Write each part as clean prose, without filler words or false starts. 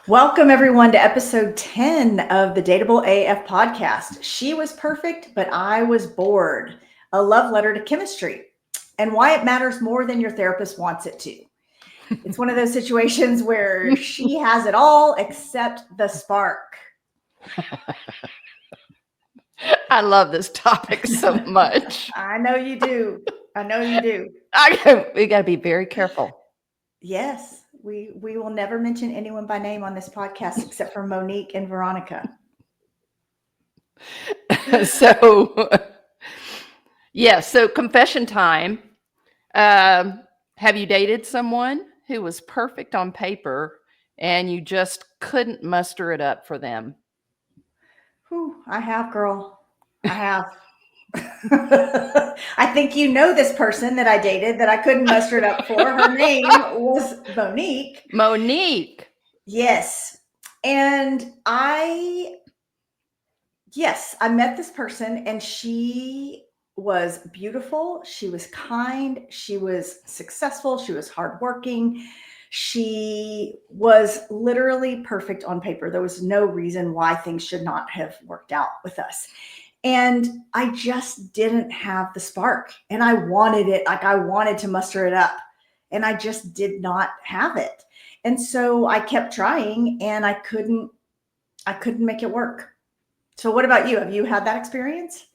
Welcome, everyone, to episode 10 of the Dateable AF podcast. She was perfect, but I was bored. A love letter to chemistry and why it matters more than your therapist wants it to. It's one of those situations where she has it all except the spark. I love this topic so much. I know you do. I know you do. We got to be very careful. Yes, we will never mention anyone by name on this podcast except for Monique and Veronica. So, so confession time. Have you dated someone who was perfect on paper and you just couldn't muster it up for them? Whew, I have, girl. I have. I think you know this person that I dated that I couldn't muster it up for. Her name was Monique. Monique. Yes. And I met this person and she was beautiful. She was kind. She was successful. She was hardworking. She was literally perfect on paper. There was no reason why things should not have worked out with us. And I just didn't have the spark and I wanted it. Like I wanted to muster it up and I just did not have it. And so I kept trying and I couldn't make it work. So what about you? Have you had that experience?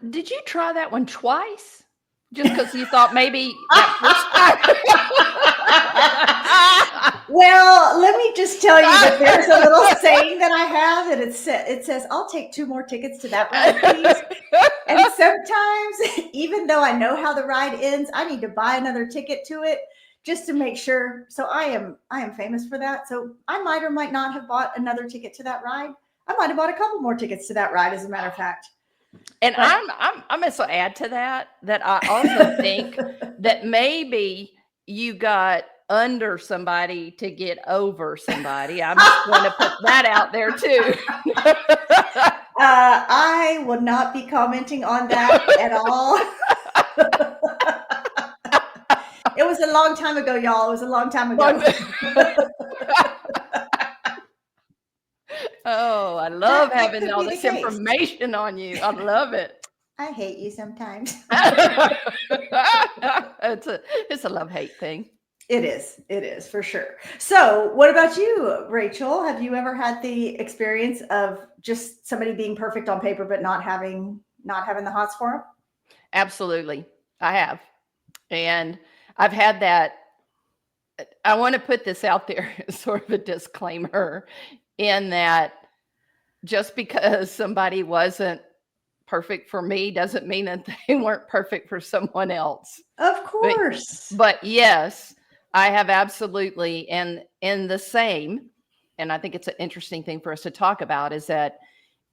Did you try that one twice? Just because you thought maybe that first time? Well, let me just tell you that there's a little saying that I have, and it says, "I'll take 2 more tickets to that ride, please." And sometimes, even though I know how the ride ends, I need to buy another ticket to it just to make sure. So I am famous for that. So I might or might not have bought another ticket to that ride. I might have bought a couple more tickets to that ride, as a matter of fact. And I'm going to add to that I also think that maybe you got under somebody to get over somebody. I'm just going to put that out there too. I will not be commenting on that at all. It was a long time ago, y'all. It was a long time ago. Oh, I love having all this information on you. I love it. I hate you sometimes. It's a love-hate thing. It is for sure. So what about you, Rachel? Have you ever had the experience of just somebody being perfect on paper, but not having the hots for them? Absolutely. I have. And I've had that. I want to put this out there as sort of a disclaimer in that just because somebody wasn't perfect for me doesn't mean that they weren't perfect for someone else. Of course. But yes, I have absolutely. And in the same, and I think it's an interesting thing for us to talk about, is that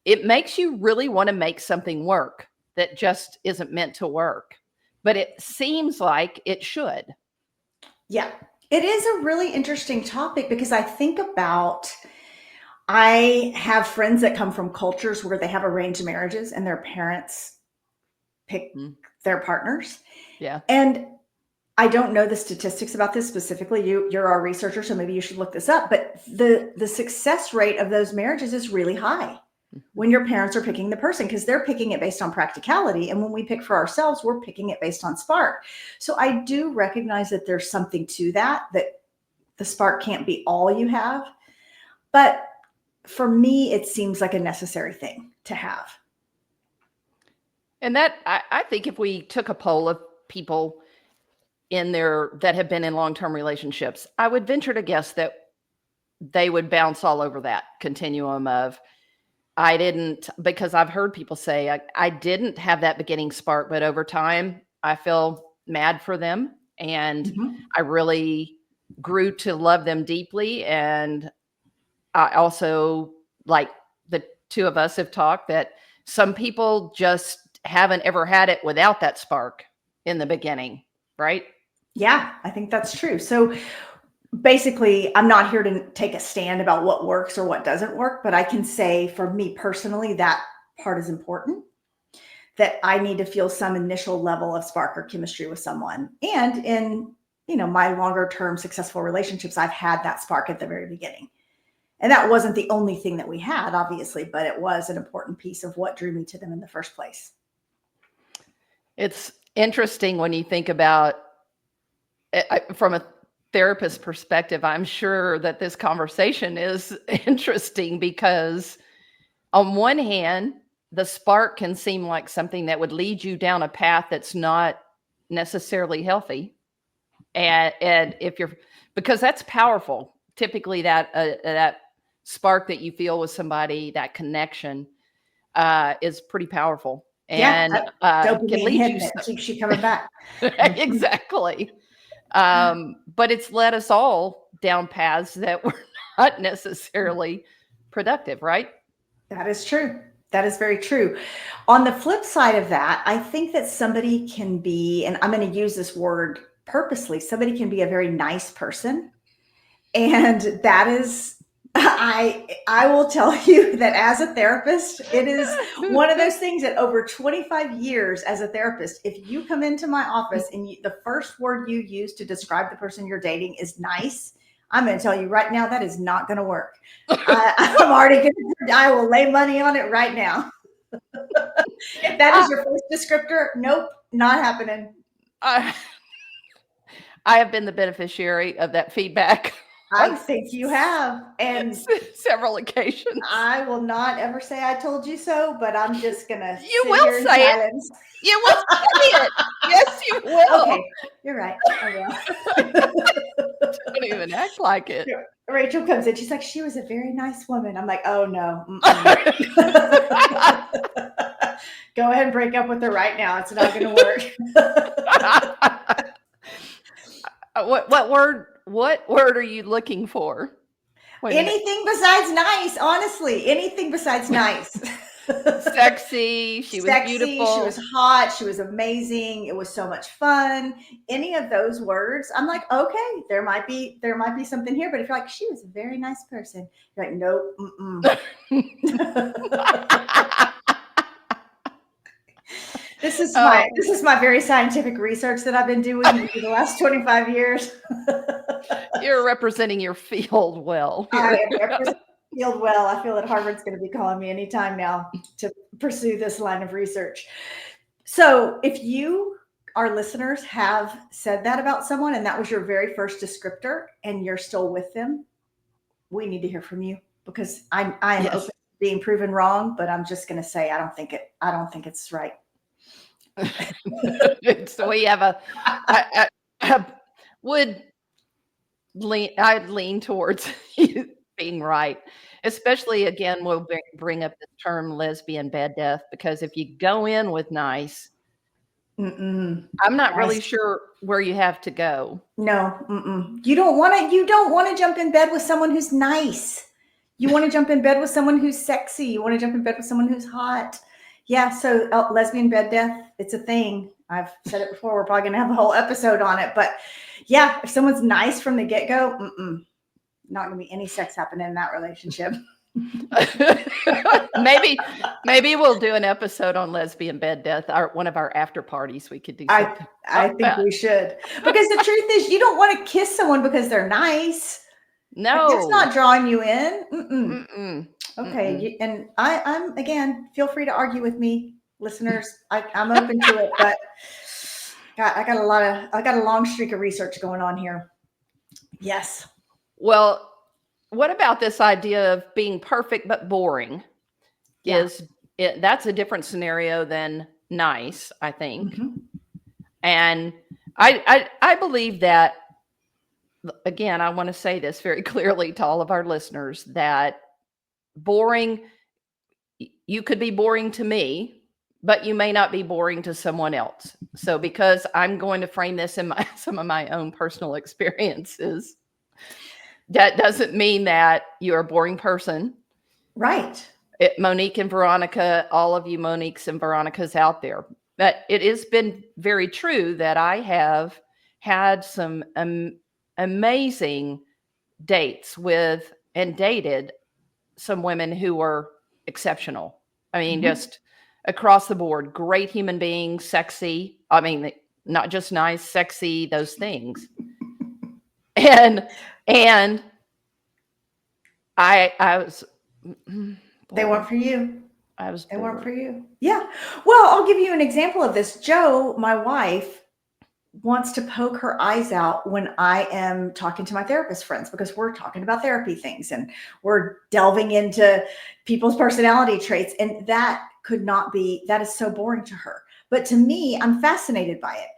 it makes you really want to make something work that just isn't meant to work. But it seems like it should. Yeah, it is a really interesting topic because I have friends that come from cultures where they have arranged marriages and their parents pick their partners. Yeah. And I don't know the statistics about this specifically. You're our researcher, so maybe you should look this up. But the success rate of those marriages is really high when your parents are picking the person because they're picking it based on practicality. And when we pick for ourselves, we're picking it based on spark. So I do recognize that there's something to that the spark can't be all you have. But for me, it seems like a necessary thing to have. And that, I think if we took a poll of people that have been in long-term relationships, I would venture to guess that they would bounce all over that continuum of, I didn't, because I've heard people say, I didn't have that beginning spark, but over time, I feel mad for them. And I really grew to love them deeply. And I also, like the two of us have talked, that some people just haven't ever had it without that spark in the beginning, right? Yeah, I think that's true. So basically, I'm not here to take a stand about what works or what doesn't work, but I can say for me personally, that part is important, that I need to feel some initial level of spark or chemistry with someone. And in, my longer term successful relationships, I've had that spark at the very beginning. And that wasn't the only thing that we had, obviously, but it was an important piece of what drew me to them in the first place. It's interesting when you think about from a therapist perspective. I'm sure that this conversation is interesting because on one hand, the spark can seem like something that would lead you down a path that's not necessarily healthy. And if you're, because that's powerful, typically that spark that you feel with somebody, that connection is pretty powerful Yeah, and can dopamine lead hitting you it keeps you coming back. exactly. But it's led us all down paths that were not necessarily productive, right? That is true. That is very true. On the flip side of that, I think that somebody can be, and I'm going to use this word purposely, somebody can be a very nice person. And that is, I will tell you that as a therapist, it is one of those things that over 25 years as a therapist, if you come into my office and the first word you use to describe the person you're dating is nice, I'm going to tell you right now that is not going to work. I'm already going to, I will lay money on it right now. If that is your first descriptor, nope, not happening. I have been the beneficiary of that feedback. I think you have. And several occasions. I will not ever say I told you so, but I'm just going to You sit will here in say silence. it. You will say it. Yes, you will. Okay, you're right. I will. Don't even act like it. Rachel comes in. She's like, she was a very nice woman. I'm like, oh no. Go ahead and break up with her right now. It's not going to work. What word are you looking for? Anything besides nice, honestly. Anything besides nice. Sexy. She was beautiful. She was hot. She was amazing. It was so much fun. Any of those words, I'm like, okay, there might be something here. But if you're like, she was a very nice person, you're like, nope. This is my very scientific research that I've been doing for the last 25 years. You're representing your field well. I am representing the field well. I feel that Harvard's going to be calling me anytime now to pursue this line of research. So if you, our listeners, have said that about someone and that was your very first descriptor and you're still with them, we need to hear from you because I am open to being proven wrong, but I'm just going to say I don't think it's right. So we have I'd lean towards you being right, especially again, we'll bring up the term lesbian bed death, because if you go in with nice, I'm not really sure where you have to go. No, you don't want to jump in bed with someone who's nice. You want to jump in bed with someone who's sexy. You want to jump in bed with someone who's hot. Yeah. So lesbian bed death, it's a thing. I've said it before. We're probably going to have a whole episode on it, but yeah, if someone's nice from the get-go, not going to be any sex happening in that relationship. maybe we'll do an episode on lesbian bed death. One of our after parties, we could do something. I think we should, because the truth is you don't want to kiss someone because they're nice. No, it's not drawing you in. Okay. And I'm again, feel free to argue with me, listeners. I'm open to it, but I got a long streak of research going on here. Yes. Well, what about this idea of being perfect but boring? Yeah. That's a different scenario than nice, I think. And I believe that, again, I want to say this very clearly to all of our listeners, that boring, you could be boring to me, but you may not be boring to someone else. So because I'm going to frame this in some of my own personal experiences, that doesn't mean that you're a boring person. Right. Monique and Veronica, all of you Moniques and Veronicas out there, but it has been very true that I have had some amazing dates with and dated some women who were exceptional. I mean, just across the board, great human beings, sexy. I mean, not just nice, sexy, those things. And I was They weren't bored. for you. I was They weren't bored. for you. Yeah. Well, I'll give you an example of this. Joe, my wife, wants to poke her eyes out when I am talking to my therapist friends because we're talking about therapy things and we're delving into people's personality traits. And that could not be, that is so boring to her. But to me, I'm fascinated by it.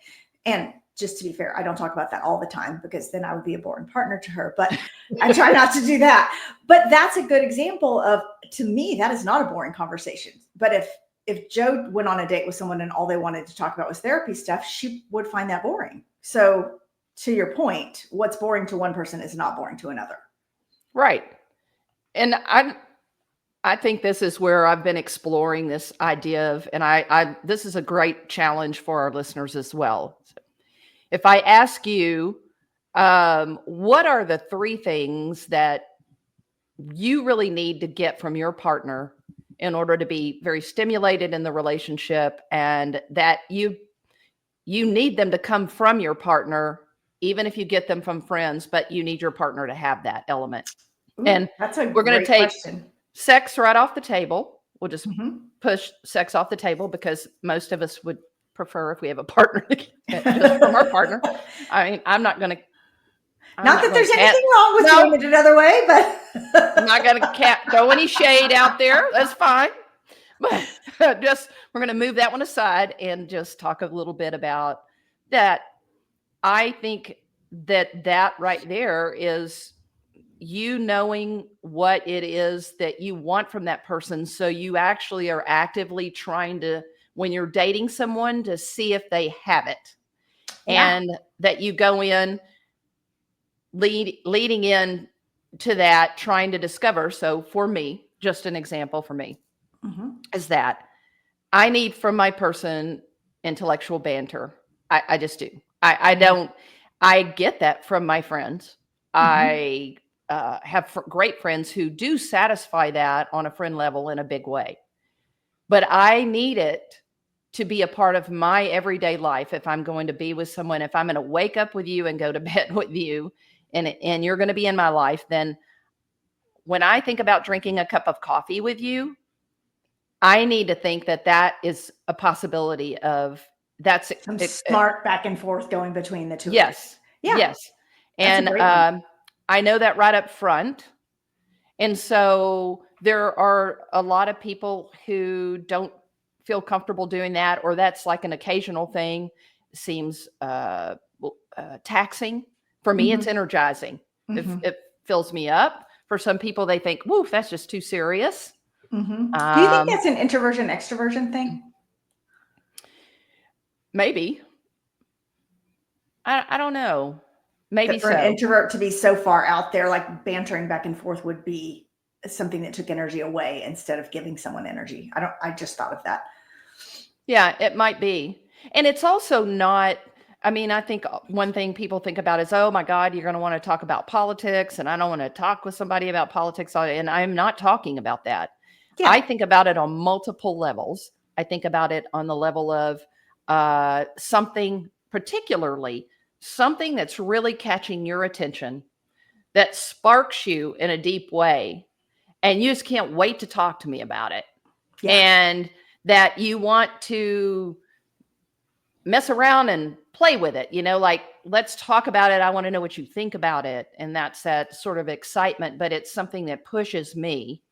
And just to be fair, I don't talk about that all the time because then I would be a boring partner to her. But I try not to do that. But that's a good example of, to me, that is not a boring conversation. But if Joe went on a date with someone and all they wanted to talk about was therapy stuff, she would find that boring. So, to your point, what's boring to one person is not boring to another. Right. And I think this is where I've been exploring this idea of, and I this is a great challenge for our listeners as well. So if I ask you, what are the three things that you really need to get from your partner in order to be very stimulated in the relationship, and that you need them to come from your partner, even if you get them from friends, but you need your partner to have that element. Ooh, And that's a we're going to great take question. sex right off the table. We'll just Mhm. push sex off the table because most of us would prefer if we have a partner to get it just from our partner. I mean, I'm Not not that going there's to cat. anything wrong with No, doing it another way, I'm not but going to throw any shade out there. That's fine. But just we're going to move that one aside and just talk a little bit about that. I think that right there is you knowing what it is that you want from that person. So you actually are actively trying to, when you're dating someone, to see if they have it. yeah. And that you go in leading in to that, trying to discover. So for me, just an example for me Mhm. is that I need from my person intellectual banter. I just do. I Mhm. don't. I get that from my friends. Mhm. I have great friends who do satisfy that on a friend level in a big way. But I need it to be a part of my everyday life if I'm going to be with someone. If I'm going to wake up with you and go to bed with you, and you're going to be in my life, then when I think about drinking a cup of coffee with you, I need to think that that is a possibility of that's Some it. smart back and forth going between the two of you. Yes, Yeah, yes, that's a and great one. I know that right up front, and so there are a lot of people who don't feel comfortable doing that, or that's like an occasional thing. Seems taxing. For me, it's Mhm. energizing. If Mhm. it fills me up. For some people, they think, "Woof, that's just too serious." Mhm. Do you think Um, that's an introversion extroversion thing? Maybe. I don't know. Maybe That for an so. introvert to be so far out there, like bantering back and forth would be something that took energy away instead of giving someone energy. I just thought of that. Yeah, it might be. And it's also not, I mean, I think one thing people think about is, "Oh my god, you're gonna wanna talk about politics, and I don't wanna talk with somebody about politics," and I'm not talking about that. I Yeah. think about it on multiple levels. I think about it on the level of, something particularly something that's really catching your attention, that sparks you in a deep way, and you just can't wait to talk to me about it. Yeah. And that you want to mess around and play with it, like, let's talk about it. I want to know what you think about it. And that's that sort of excitement, but it's something that pushes me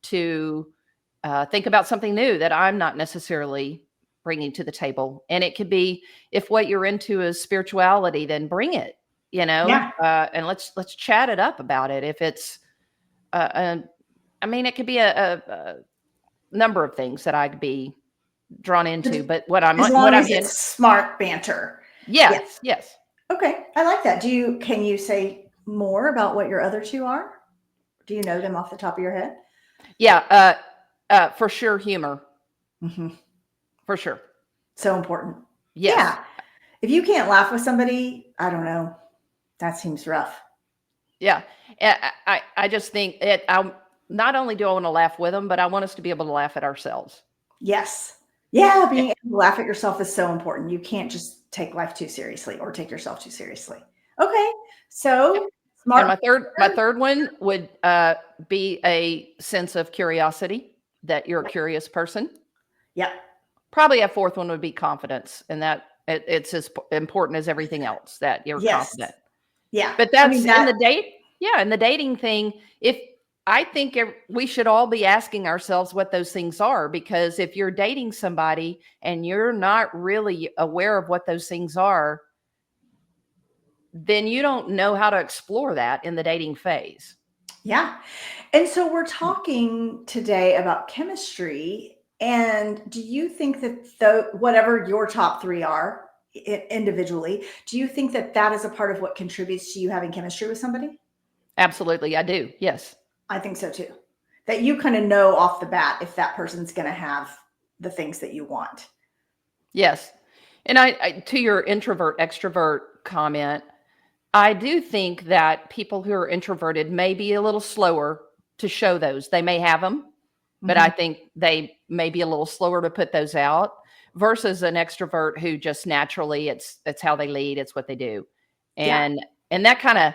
to think about something new that I'm not necessarily bringing to the table. And it could be, if what you're into is spirituality, then bring it, Yeah. and let's chat it up about it. If it's, I mean, it could be a number of things that I could be drawn into, but As what long I'm as in, it's smart banter. Yeah. yes, yes, Okay. I like that. Can you say more about what your other two are? Do you know them off the top of your head? yeah, for sure, humor, Mhm. for sure, So important. yes, Yeah. If you can't laugh with somebody, I don't know. That seems rough. yeah. I just think it. I not only do I want to laugh with them, but I want us to be able to laugh at ourselves. Yes. Yeah, Yeah, being able to laugh at yourself is so important. You can't just take life too seriously or take yourself too seriously. Okay. yep. So And Smart. my third one would be a sense of curiosity, that you're a curious person. Yeah. Probably a fourth one would be confidence, and that it's as important as everything else, that you're Yes. confident. Yeah. But I mean that's in that. the in the dating thing. If I think we should all be asking ourselves what those things are, because if you're dating somebody and you're not really aware of what those things are, then you don't know how to explore that in the dating phase. Yeah. And so we're talking today about chemistry. And do you think that whatever your top three are individually, do you think that that is a part of what contributes to you having chemistry with somebody? Absolutely, I do. Yes. I think so too. That you kind of know off the bat if that person's going to have the things that you want. Yes. And I to your introvert extrovert comment, I do think that people who are introverted may be a little slower to show those. They may have them, but I Mhm. think they may be a little slower to put those out versus an extrovert who just naturally it's how they lead, it's what they do. Yeah. And that kind of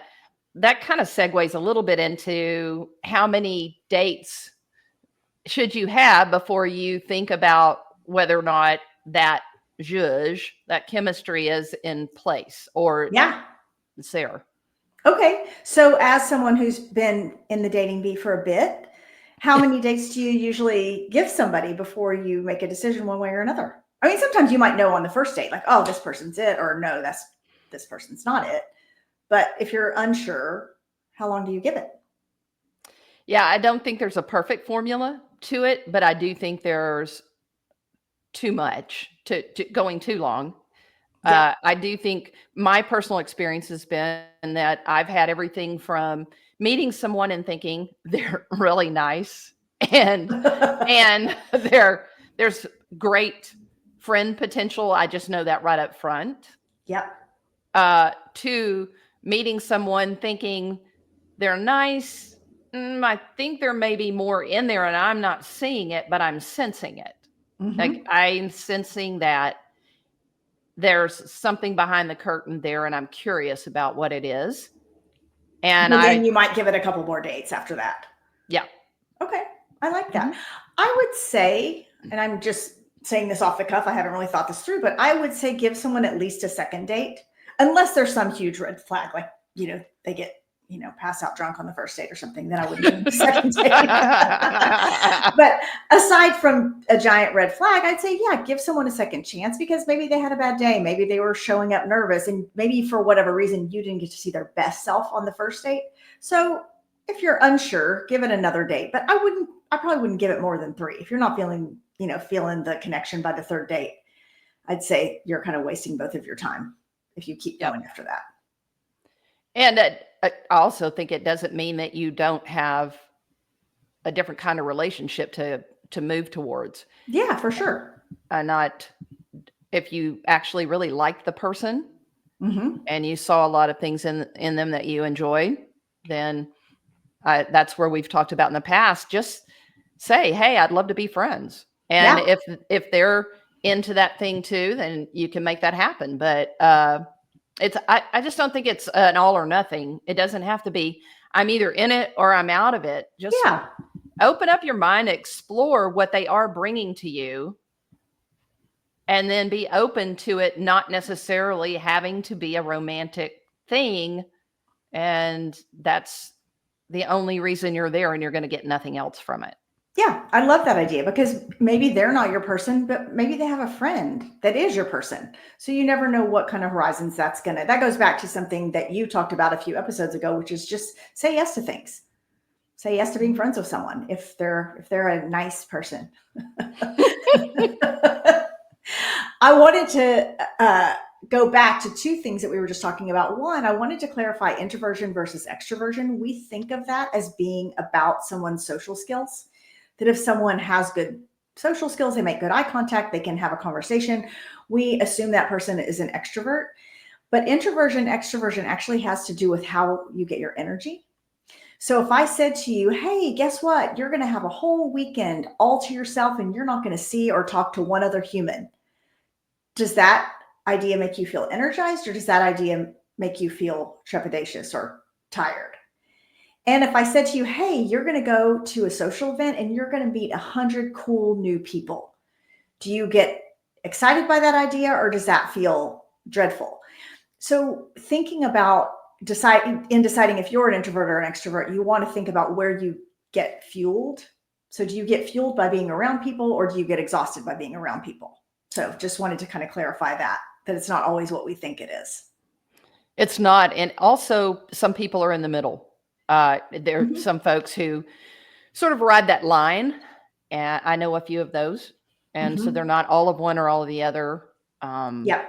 segues a little bit into how many dates should you have before you think about whether or not that zhuzh, that chemistry is in place or Yeah. there. Okay. So, as someone who's been in the dating bee for a bit, how many dates do you usually give somebody before you make a decision one way or another? I mean, sometimes you might know on the first date, like, oh, this person's it, or no, this person's not it. But if you're unsure, how long do you give it? Yeah, I don't think there's a perfect formula to it, but I do think there's too much to going too long. Yeah. I do think my personal experience has been that I've had everything from meeting someone and thinking they're really nice and and there's great friend potential. I just know that right up front. Yep. To meeting someone thinking they're nice. I think there may be more in there and I'm not seeing it, but I'm sensing it. Like Hmm. I'm sensing that there's something behind the curtain there and I'm curious about what it is. And And then you might give it a couple more dates after that. yeah. Okay. I like that. Mhm. I would say, and I'm just saying this off the cuff, I haven't really thought this through, but I would say give someone at least a second date, unless there's some huge red flag, like, they get, pass out drunk on the first date or something, then I wouldn't give them a second date. But aside from a giant red flag, I'd say, yeah, give someone a second chance because maybe they had a bad day. Maybe they were showing up nervous and maybe for whatever reason, you didn't get to see their best self on the first date. So if you're unsure, give it another date, but I probably wouldn't give it more than three. If you're not feeling the connection by the third date, I'd say you're kind of wasting both of your time if you keep Yep. going after that. And I also think it doesn't mean that you don't have a different kind of relationship to move towards. Yeah, for sure. Not if you actually really like the person Hmm. and you saw a lot of things in them that you enjoy, then that's where we've talked about in the past. Just say, "Hey, I'd love to be friends," and Yeah. if they're into that thing too, then you can make that happen. But I just don't think it's an all or nothing. It doesn't have to be. I'm either in it or I'm out of it. Just Yeah. open up your mind, explore what they are bringing to you, and then be open to it not necessarily having to be a romantic thing. And that's the only reason you're there, and you're going to get nothing else from it. Yeah, I love that idea because maybe they're not your person, but maybe they have a friend that is your person. So you never know what kind of horizons that goes back to something that you talked about a few episodes ago, which is just say yes to things. Say yes to being friends with someone if they're a nice person. I wanted to go back to two things that we were just talking about. One, I wanted to clarify introversion versus extroversion. We think of that as being about someone's social skills, that if someone has good social skills, they make good eye contact, they can have a conversation, we assume that person is an extrovert. But introversion, extroversion actually has to do with how you get your energy. So if I said to you, hey, guess what? You're going to have a whole weekend all to yourself and you're not going to see or talk to one other human. Does that idea make you feel energized or does that idea make you feel trepidatious or tired. And if I said to you, hey, you're going to go to a social event and you're going to meet 100 cool new people, do you get excited by that idea or does that feel dreadful? So thinking about deciding if you're an introvert or an extrovert, you want to think about where you get fueled. So do you get fueled by being around people or do you get exhausted by being around people? So just wanted to kind of clarify that it's not always what we think it is. It's not. And also some people are in the middle. There are Mhm. some folks who sort of ride that line. And I know a few of those. And so they're Mhm. not all of one or all of the other. Yeah,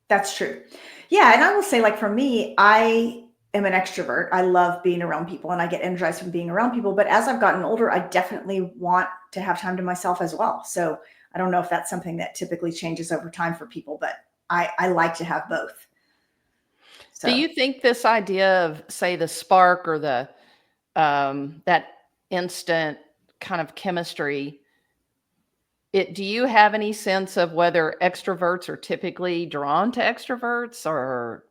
that's true. Yeah, and I will say, like for me, I am an extrovert. I love being around people and I get energized from being around people. But as I've gotten older, I definitely want to have time to myself as well. So I don't know if that's something that typically changes over time for people, but I like to have both. Do So you think this idea of, say, the spark or the that instant kind of chemistry, do you have any sense of whether extroverts are typically drawn to extroverts or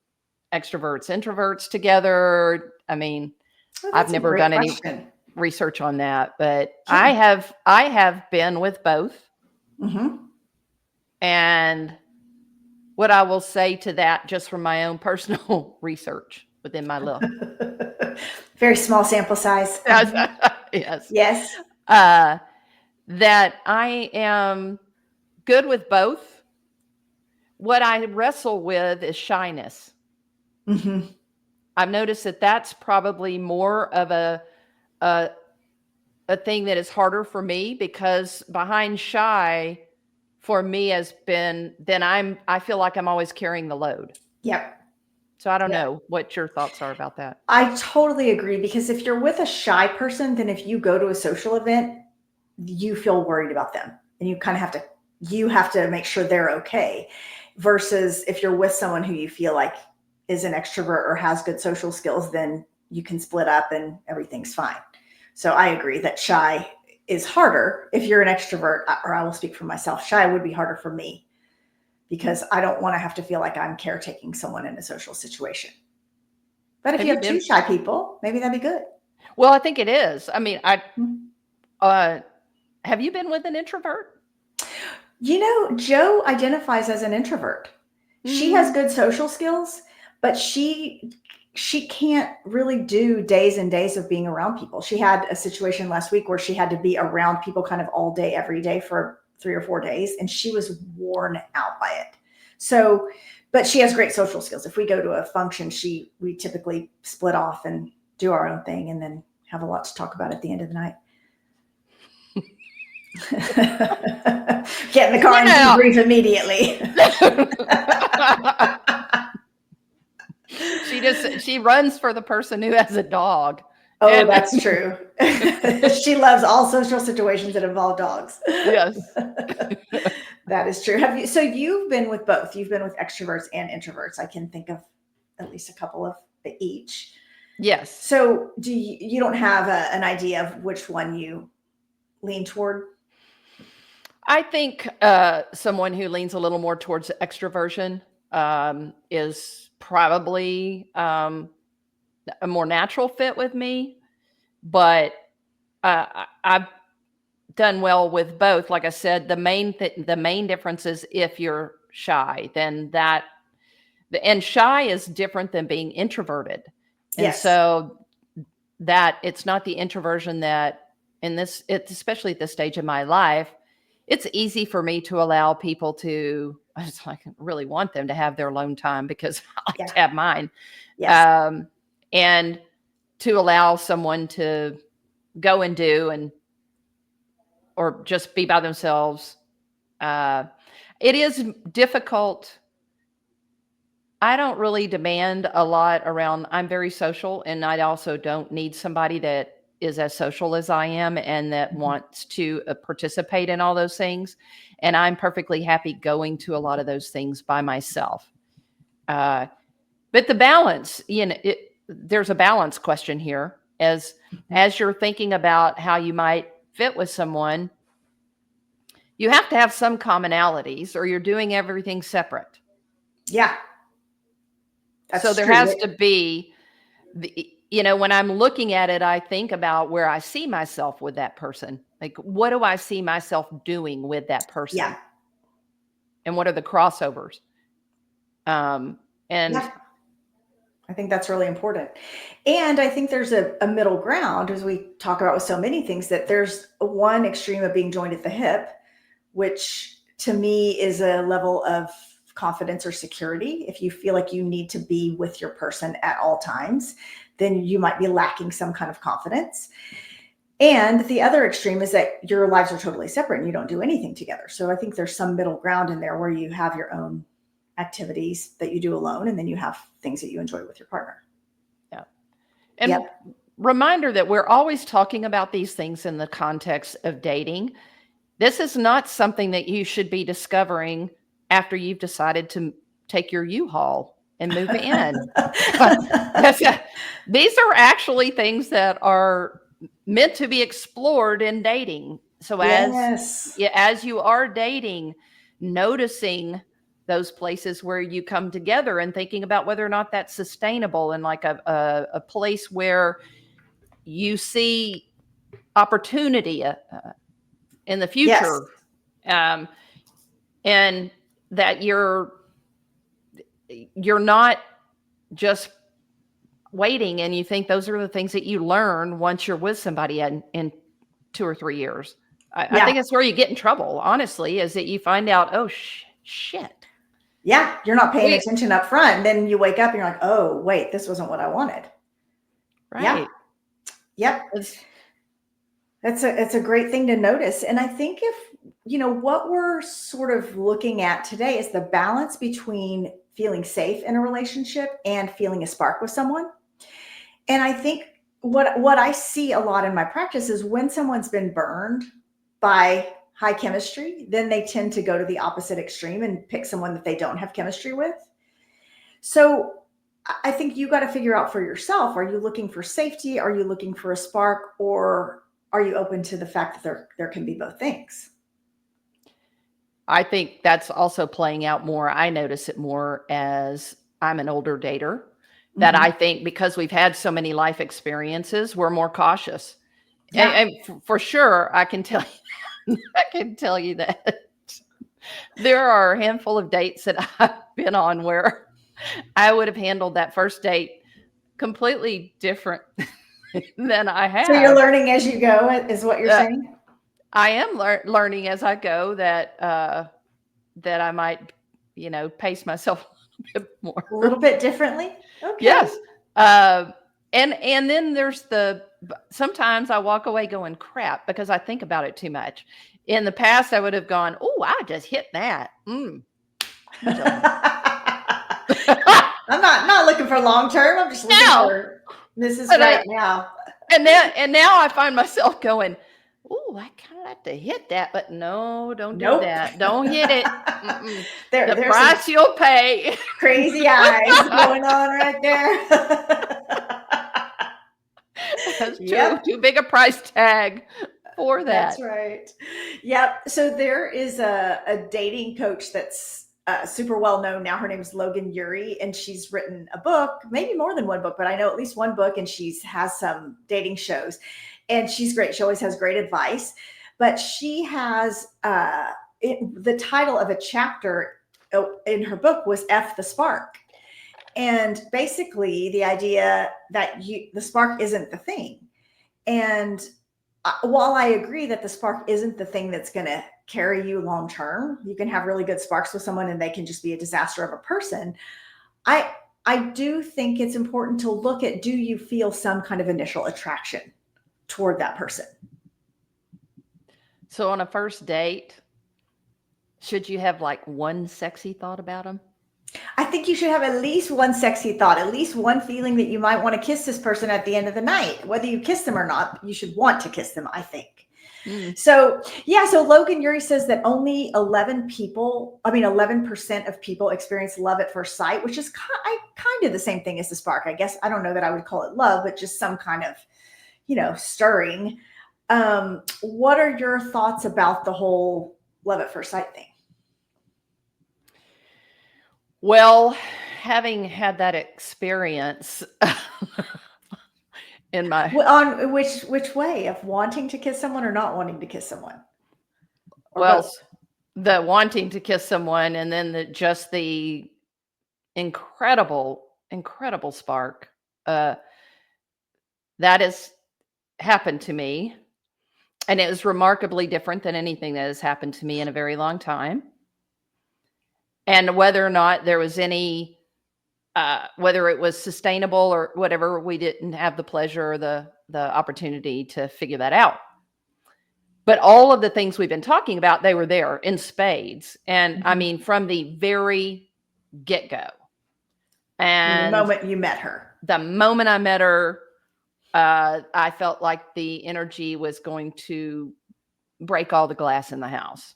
extroverts, introverts together? I mean, well, I've that's a never great done any question. research on that, but Yeah. I have been with both. Hmm. And what I will say to that, just from my own personal research within my little, Very small sample size. yes, yes, Yes. uh, that I am good with both. What I wrestle with is shyness. Hmm. I've noticed that that's probably more of a a thing that is harder for me because behind shy for me has been then I feel like I'm always carrying the load. Yep. So I don't know what your thoughts are about that. I totally agree because if you're with a shy person, then if you go to a social event, you feel worried about them and you have to make sure they're okay versus if you're with someone who you feel like is an extrovert or has good social skills, then you can split up and everything's fine. So I agree that shy is harder if you're an extrovert, or I will speak for myself. Shy would be harder for me because I don't want to have to feel like I'm caretaking someone in a social situation. But if Have you you have two been shy people, maybe that'd be good. Well, I think it is. I mean, Hmm. uh have you been with an introvert? Joe identifies as an introvert. She has Mm, good social skills, but she can't really do days and days of being around people. She had a situation last week where she had to be around people kind of all day every day for 3 or 4 days and she was worn out by it. So, but she has great social skills. If we go to a function, we typically split off and do our own thing and then have a lot to talk about at the end of the night. Get in the car and yeah. debrief immediately. She runs for the person who has a dog. Oh, And that's true. She loves all social situations that involve dogs. yes. That is true. So you've been with both. You've been with extroverts and introverts. I can think of at least a couple of each. Yes. So you don't have an idea of which one you lean toward? I think someone who leans a little more towards extroversion is probably a more natural fit with me. But I've done well with both. Like I said, the main difference is if you're shy, then and shy is different than being introverted. And Yes. so that it's not the introversion that especially at this stage in my life, it's easy for me to allow people to, I just like really want them to have their alone time because I like Yeah. to have mine. Yes. Um, and to allow someone to go and do and or just be by themselves. Uh, it is difficult. I don't really demand a lot around. I'm very social, and I also don't need somebody that is as social as I am and that Mhm. wants to participate in all those things. And I'm perfectly happy going to a lot of those things by myself. Uh, but the balance, there's a balance question here. As you're thinking about how you might fit with someone, you have to have some commonalities, or you're doing everything separate. Yeah, So that's there true. has to be when I'm looking at it, I think about where I see myself with that person. Like, what do I see myself doing with that person? Yeah. And what are the crossovers? And Yeah. I think that's really important. And I think there's a middle ground, as we talk about with so many things, that there's one extreme of being joined at the hip, which to me is a level of confidence or security. If you feel like you need to be with your person at all times, then you might be lacking some kind of confidence. And the other extreme is that your lives are totally separate and you don't do anything together. So I think there's some middle ground in there where you have your own activities that you do alone, and then you have things that you enjoy with your partner. yeah. And Yep. reminder that we're always talking about these things in the context of dating. This is not something that you should be discovering after you've decided to take your U-Haul and move in. These are actually things that are meant to be explored in dating. So Yes. as you are dating, noticing those places where you come together and thinking about whether or not that's sustainable, and like a place where you see opportunity in the Yes. future, um, and that you're not just waiting, and you think those are the things that you learn once you're with somebody in 2 or 3 years. I Yeah. think it's where you get in trouble, honestly, is that you find out, oh shit, Yeah. You're not paying we attention up front. And then you wake up and you're like, oh, wait, this wasn't what I wanted. Yeah. right. Yep. It's, It's a great thing to notice. And I think if, what we're sort of looking at today is the balance between feeling safe in a relationship and feeling a spark with someone. And I think what I see a lot in my practice is when someone's been burned by high chemistry, then they tend to go to the opposite extreme and pick someone that they don't have chemistry with. So I think you got to figure out for yourself, are you looking for safety? Are you looking for a spark? Or are you open to the fact that there can be both things? I think that's also playing out more. I notice it more as I'm an older dater, that Mm-hmm. I think because we've had so many life experiences, we're more cautious. Yeah. And for sure, I can tell you, I can tell you that there are a handful of dates that I've been on where I would have handled that first date completely different than I So you're have. learning as you go, is what you're Uh, saying? I am learning as I go that that I might, pace myself a bit A more. little bit differently? Okay. Yes. Uh, and then there's sometimes I walk away going crap because I think about it too much. In the past, I would have gone, oh, I just hit that. He's a I'm not looking for long term. I'm just looking now, for Mrs. and, Right now. now I find myself going, oh, I kind of like to hit that, but no, don't do Nope. that. Don't hit it. Mm-mm. The There's some price you'll pay. crazy eyes going on right there. That's true. Yep, Too big a price tag for that's that. right. Yep. So there is a dating coach that's super well known now. Her name is Logan Yuri, and she's written a book, maybe more than one book, but I know at least one book, and she's has some dating shows, and she's great. She always has great advice, but she has the title of a chapter in her book was F the Spark. And basically the idea that the spark isn't the thing. And while I agree that the spark isn't the thing that's going to carry you long term, you can have really good sparks with someone and they can just be a disaster of a person. I I do think it's important to look at, do you feel some kind of initial attraction toward that person? So on a first date, should you have like one sexy thought about them? I think you should have at least one sexy thought, at least one feeling that you might want to kiss this person at the end of the night. Whether you kiss them or not, you should want to kiss them, I think. Mm. So, yeah, so Logan Yuri says that only 11% of people experience love at first sight, which is kind of the same thing as the spark. I guess I don't know that I would call it love, but just some kind of, stirring. What are your thoughts about the whole love at first sight thing? Well, having had that experience in my On which way of wanting to kiss someone or not wanting to kiss someone, or well, both? the wanting to kiss someone, and then just the incredible spark uh, that has happened to me, and it was remarkably different than anything that has happened to me in a very long time. And whether or not there was any whether it was sustainable or whatever, we didn't have the pleasure or the opportunity to figure that out. But all of the things we've been talking about, they were there in spades. And I mean, from the very get-go. From the And moment you met her. the moment I met her, I felt like the energy was going to break all the glass in the house.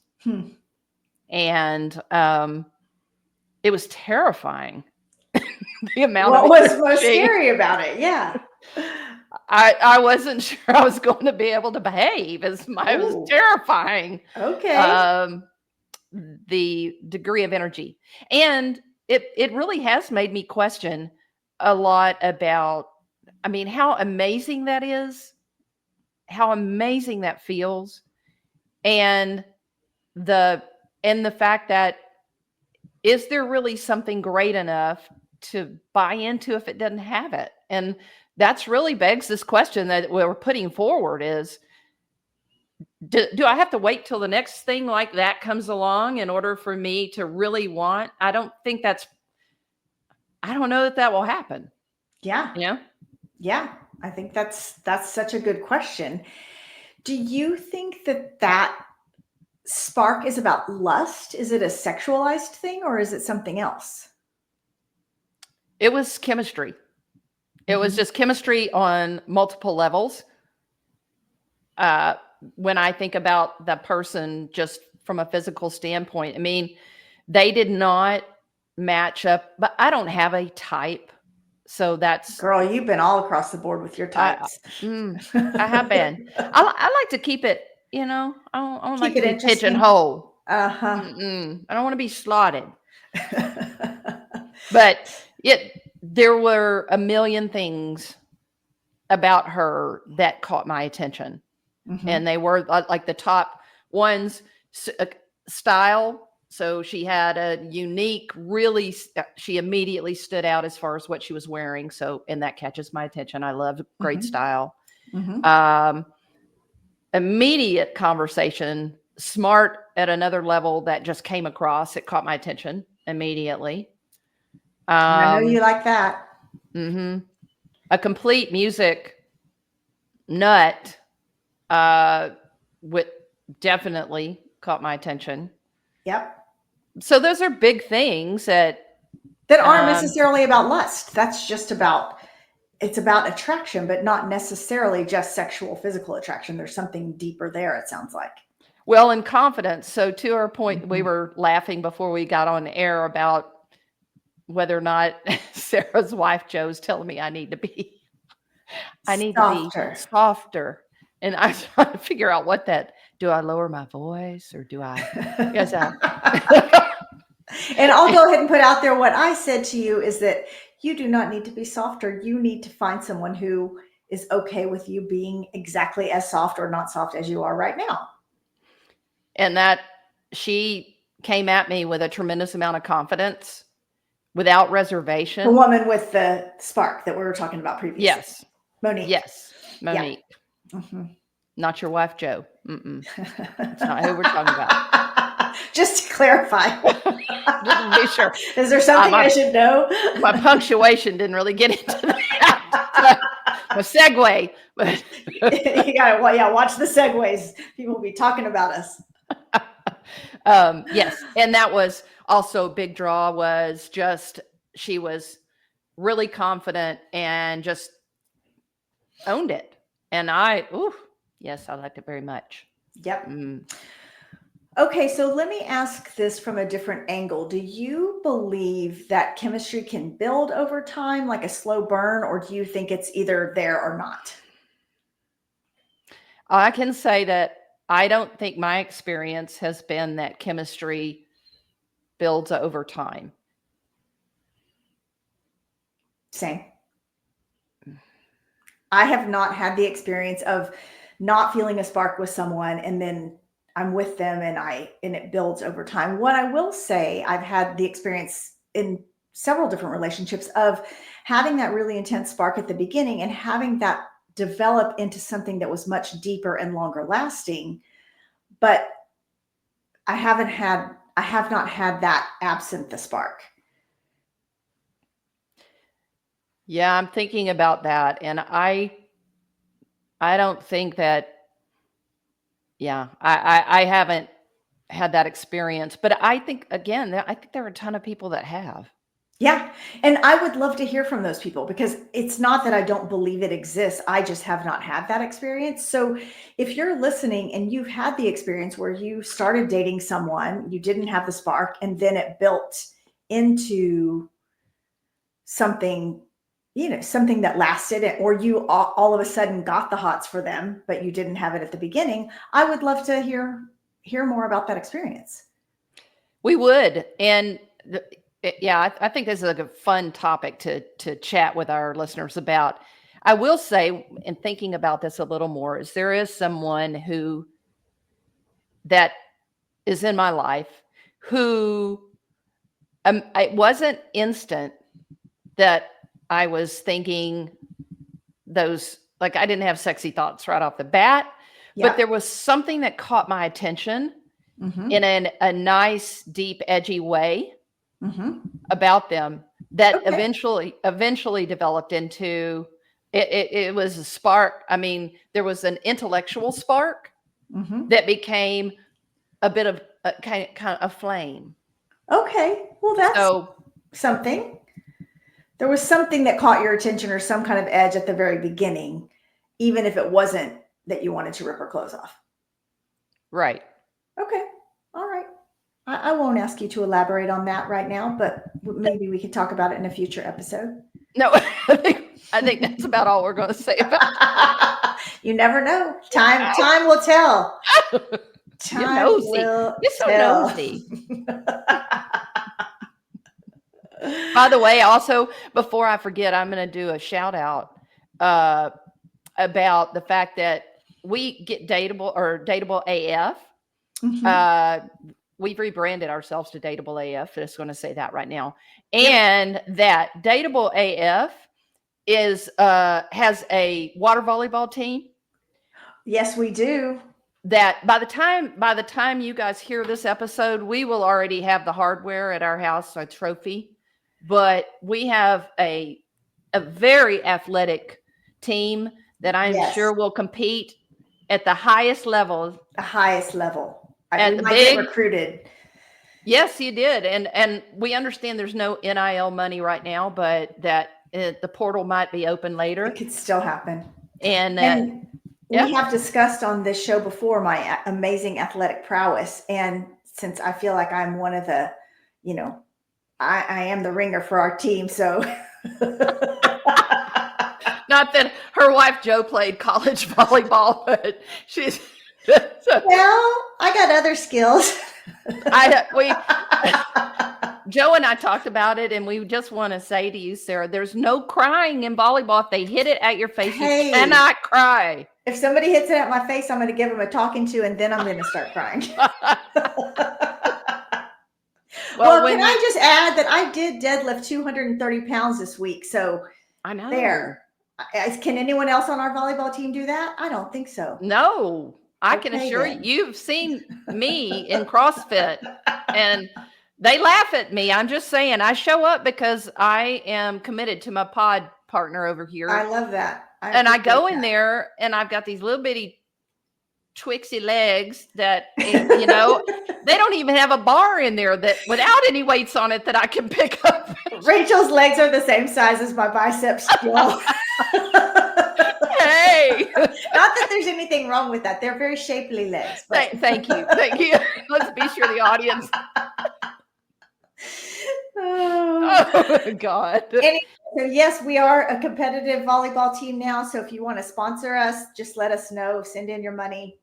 And it was terrifying. The amount What of was most energy. scary about it? Yeah. I wasn't sure I was going to be able to behave. It was Ooh. terrifying. Okay. The degree of energy. And it really has made me question a lot about, I mean, how amazing that is, how amazing that feels, and the fact that, is there really something great enough to buy into if it doesn't have it? And that's really begs this question that we're putting forward is, do I have to wait till the next thing like that comes along in order for me to really want? I don't know that will happen. Yeah. Yeah. Yeah. I think that's such a good question. Do you think that spark is about lust? Is it a sexualized thing or is it something else? It was chemistry. It was just chemistry on multiple levels. When I think about the person just from a physical standpoint, I mean, they did not match up, but I don't have a type. So that's, Girl, you've been all across the board with your I, types. I have been. I like to keep it, I don't like Keep to it be interesting. pigeonholed. Uh-huh. I don't want to be slotted. But there were a million things about her that caught my attention. And they were like the top ones, style. So she had a unique, really, she immediately stood out as far as what she was wearing. So, and that catches my attention. I love great style. Immediate conversation, smart at another level that just came across. It caught my attention immediately. I know you like that. A complete music nut, with definitely caught my attention. Yep. So those are big things that aren't necessarily about lust. That's just about, it's about attraction, but not necessarily just sexual, physical attraction. There's something deeper there, it sounds like. well, in confidence. So to our point, we were laughing before we got on air about whether or not Sarah's wife Joe's telling me I need to be softer. And I was trying to figure out what that, do I lower my voice or do I, yes, And I'll go ahead and put out there what I said to you is that you do not need to be softer. You need to find someone who is okay with you being exactly as soft or not soft as you are right now. And that she came at me with a tremendous amount of confidence without reservation. The woman with the spark that we were talking about previously. Yes. Monique. Yes. Monique. Yeah. Not your wife, Joe. That's not who we're talking about. Just to clarify. Just to be sure. Is there something I should know? My punctuation didn't really get into that. A segue. But you gotta, watch the segues. People will be talking about us. Yes. And that was also a big draw, was just, she was really confident and just owned it. And yes, I liked it very much. Yep. Okay, so let me ask this from a different angle. Do you believe that chemistry can build over time, like a slow burn, or do you think it's either there or not? I can say that I don't think my experience has been that chemistry builds over time. Same. I have not had the experience of not feeling a spark with someone and then I'm with them and it builds over time. What I will say, I've had the experience in several different relationships of having that really intense spark at the beginning and having that develop into something that was much deeper and longer lasting. But I have not had that absent the spark. Yeah, I'm thinking about that. And I don't think that, yeah, I haven't had that experience. But I think, again, I think there are a ton of people that have. Yeah. And I would love to hear from those people because it's not that I don't believe it exists. I just have not had that experience. So if you're listening and you've had the experience where you started dating someone, you didn't have the spark, and then it built into something, something that lasted, or you all of a sudden got the hots for them, but you didn't have it at the beginning, I would love to hear more about that experience. We would. And yeah, I think this is a fun topic to chat with our listeners about. I will say, in thinking about this a little more, is there is someone that is in my life who it wasn't instant that I was thinking those, like I didn't have sexy thoughts right off the bat, but there was something that caught my attention in a nice, deep, edgy way about them that eventually developed into it was a spark. I mean, there was an intellectual spark that became a bit of kind of a flame. Okay. Well, that's something. There was something that caught your attention or some kind of edge at the very beginning, even if it wasn't that you wanted to rip her clothes off. Right. Okay. All right. I won't ask you to elaborate on that right now, but maybe we could talk about it in a future episode. No, I think that's about all we're going to say about it. You never know. Time will tell. Time will You're so tell. nosy. By the way, also, before I forget, I'm going to do a shout out about the fact that we get Dateable AF. We've rebranded ourselves to Dateable AF. Just going to say that right now. And that Dateable AF has a water volleyball team. Yes, we do. That by the time you guys hear this episode, we will already have the hardware at our house, a trophy. But we have a very athletic team that I'm sure will compete at the highest level. The highest level. At we might get recruited. Yes, you did. And we understand there's no NIL money right now, but that the portal might be open later. It could still happen. And we have discussed on this show before my amazing athletic prowess. And since I feel like I'm one of the, I am the ringer for our team. So not that her wife Jo played college volleyball, but she's well, I got other skills. Jo and I talked about it, and we just want to say to you, Sarah, there's no crying in volleyball. If they hit it at your face, you cannot cry. If somebody hits it at my face, I'm going to give them a talking to, and then I'm going to start crying. Well, can I just add that I did deadlift 230 pounds this week? So I know. There. Can anyone else on our volleyball team do that? I don't think so. No. I can assure you, you've seen me in CrossFit, and they laugh at me. I'm just saying, I show up because I am committed to my pod partner over here. I love that. I go in there, and I've got these little bitty twixy legs that, they don't even have a bar in there that without any weights on it that I can pick up. Rachel's legs are the same size as my biceps still. Hey, not that there's anything wrong with that. They're very shapely legs. But... Thank you. Let's be sure the audience. Oh God. Anyway, so yes, we are a competitive volleyball team now. So if you want to sponsor us, just let us know. Send in your money.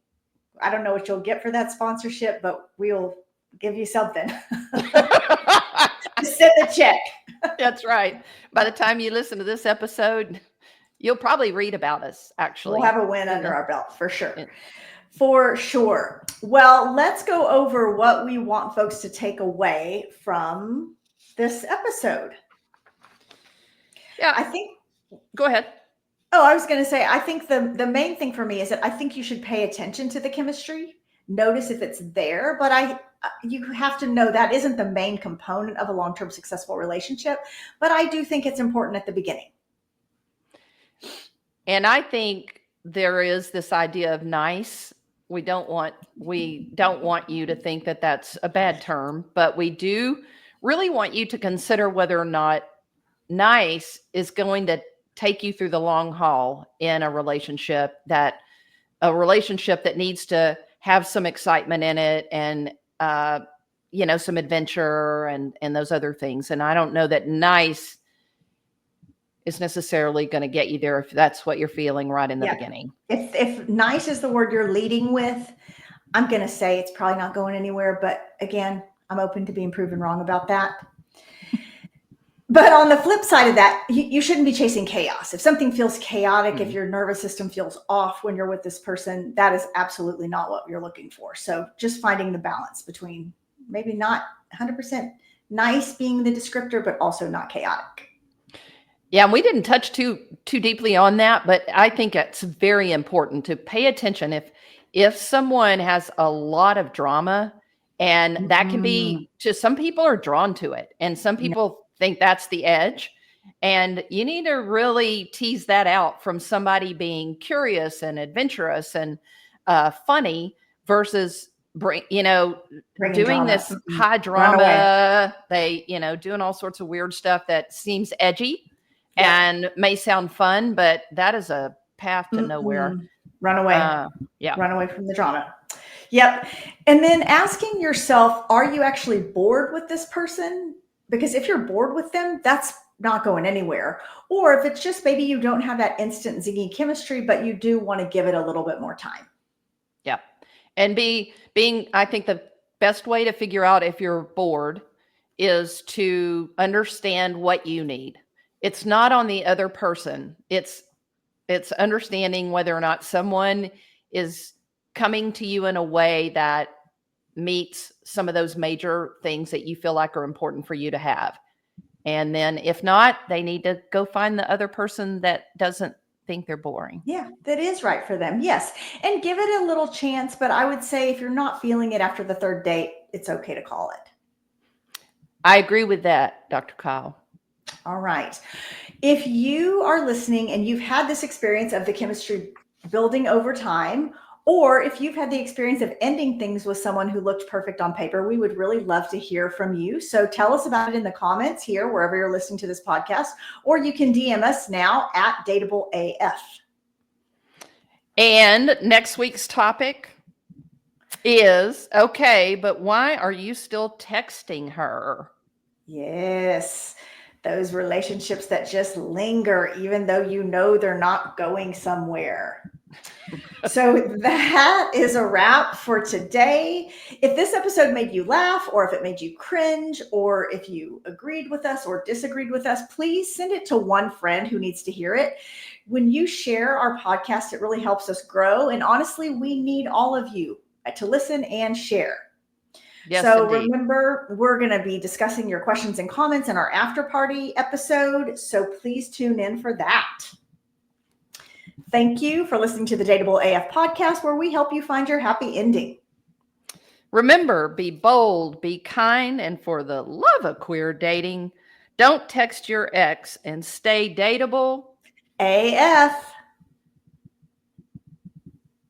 I don't know what you'll get for that sponsorship, but we'll give you something. Just send the check. That's right. By the time you listen to this episode, you'll probably read about us, We'll actually. have a win in under the- our belt for sure. in- For sure. Well, let's go over what we want folks to take away from this episode. yeah, I think, go ahead. I was going to say, I think the main thing for me is that I think you should pay attention to the chemistry, notice if it's there, but you have to know that isn't the main component of a long-term successful relationship, but I do think it's important at the beginning. And I think there is this idea of nice. We don't want you to think that that's a bad term, but we do really want you to consider whether or not nice is going to take you through the long haul in a relationship that needs to have some excitement in it and some adventure and those other things. And I don't know that nice is necessarily going to get you there if that's what you're feeling right in the beginning. If nice is the word you're leading with, I'm going to say it's probably not going anywhere. But again, I'm open to being proven wrong about that. But on the flip side of that, you shouldn't be chasing chaos. If something feels chaotic, if your nervous system feels off when you're with this person, that is absolutely not what you're looking for. So just finding the balance between maybe not 100% nice being the descriptor, but also not chaotic. Yeah, and we didn't touch too deeply on that, but I think it's very important to pay attention if someone has a lot of drama, and that can be, to some people are drawn to it, and some people think that's the edge, and you need to really tease that out from somebody being curious and adventurous and funny versus doing drama. this high drama. They doing all sorts of weird stuff that seems edgy. And may sound fun, but that is a path to nowhere. Run away. Run away from the drama. Yep. And then asking yourself, are you actually bored with this person? Because if you're bored with them, that's not going anywhere. Or if it's just maybe you don't have that instant zingy chemistry, but you do want to give it a little bit more time. Yeah. And I think the best way to figure out if you're bored is to understand what you need. It's not on the other person. It's understanding whether or not someone is coming to you in a way that meets some of those major things that you feel like are important for you to have. And then if not, they need to go find the other person that doesn't think they're boring. Yeah, that is right for them. Yes. And give it a little chance. But I would say if you're not feeling it after the third date, it's okay to call it. I agree with that, Dr. Kyle. All right. If you are listening and you've had this experience of the chemistry building over time, or if you've had the experience of ending things with someone who looked perfect on paper, we would really love to hear from you. So tell us about it in the comments here, wherever you're listening to this podcast, or you can DM us now at DateableAF. And next week's topic is, okay, but why are you still texting her? Yes. Those relationships that just linger, even though you know they're not going somewhere. So that is a wrap for today. If this episode made you laugh, or if it made you cringe, or if you agreed with us or disagreed with us, please send it to one friend who needs to hear it. When you share our podcast, it really helps us grow. And honestly, we need all of you to listen and share. Yes, so indeed. Remember, we're going to be discussing your questions and comments in our after party episode. So please tune in for that. Thank you for listening to the Dateable AF podcast, where we help you find your happy ending. Remember, be bold, be kind, and for the love of queer dating, don't text your ex, and stay dateable AF.